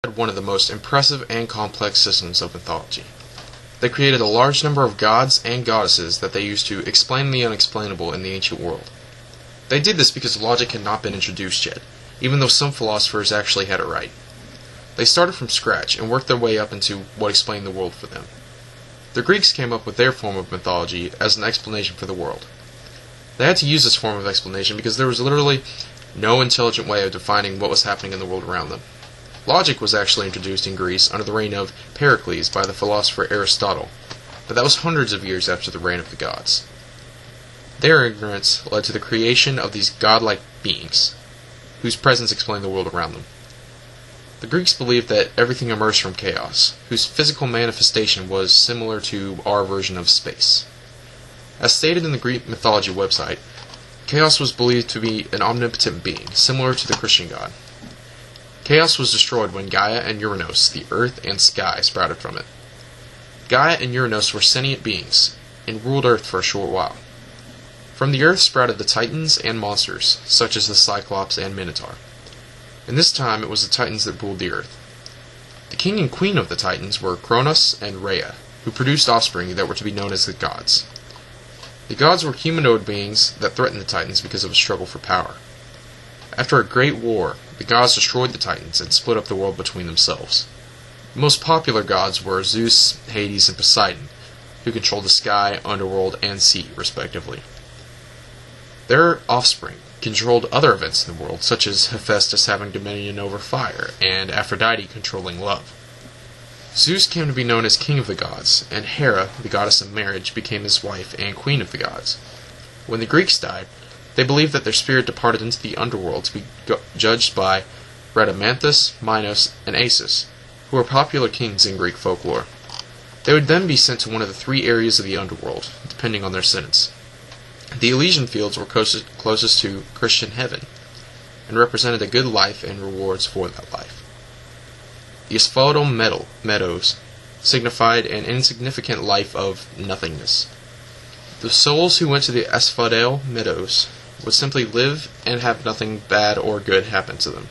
had one of the most impressive and complex systems of mythology. They created a large number of gods and goddesses that they used to explain the unexplainable in the ancient world. They did this because logic had not been introduced yet, even though some philosophers actually had it right. They started from scratch and worked their way up into what explained the world for them. The Greeks came up with their form of mythology as an explanation for the world. They had to use this form of explanation because there was literally no intelligent way of defining what was happening in the world around them. Logic was actually introduced in Greece under the reign of Pericles by the philosopher Aristotle, but that was hundreds of years after the reign of the gods. Their ignorance led to the creation of these godlike beings, whose presence explained the world around them. The Greeks believed that everything emerged from chaos, whose physical manifestation was similar to our version of space. As stated in the Greek mythology website, chaos was believed to be an omnipotent being, similar to the Christian God. Chaos was destroyed when Gaia and Uranus, the earth and sky, sprouted from it. Gaia and Uranus were sentient beings, and ruled Earth for a short while. From the earth sprouted the Titans and monsters, such as the Cyclops and Minotaur. In this time it was the Titans that ruled the earth. The king and queen of the Titans were Kronos and Rhea, who produced offspring that were to be known as the gods. The gods were humanoid beings that threatened the Titans because of a struggle for power. After a great war, the gods destroyed the Titans and split up the world between themselves. The most popular gods were Zeus, Hades, and Poseidon, who controlled the sky, underworld, and sea, respectively. Their offspring controlled other events in the world, such as Hephaestus having dominion over fire, and Aphrodite controlling love. Zeus came to be known as king of the gods, and Hera, the goddess of marriage, became his wife and queen of the gods. When the Greeks died, they believed that their spirit departed into the underworld to be judged by Rhadamanthus, Minos, and Acis, who were popular kings in Greek folklore. They would then be sent to one of the three areas of the underworld, depending on their sentence. The Elysian fields were closest to Christian heaven, and represented a good life and rewards for that life. The asphodel meadows signified an insignificant life of nothingness. The souls who went to the asphodel meadows would simply live and have nothing bad or good happen to them.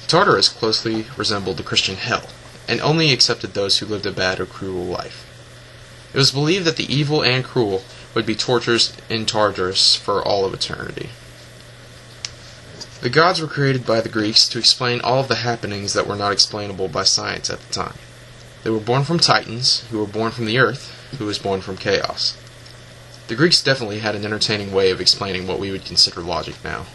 Tartarus closely resembled the Christian hell, and only accepted those who lived a bad or cruel life. It was believed that the evil and cruel would be tortured in Tartarus for all of eternity. The gods were created by the Greeks to explain all of the happenings that were not explainable by science at the time. They were born from Titans, who were born from the earth, who was born from chaos. The Greeks definitely had an entertaining way of explaining what we would consider logic now.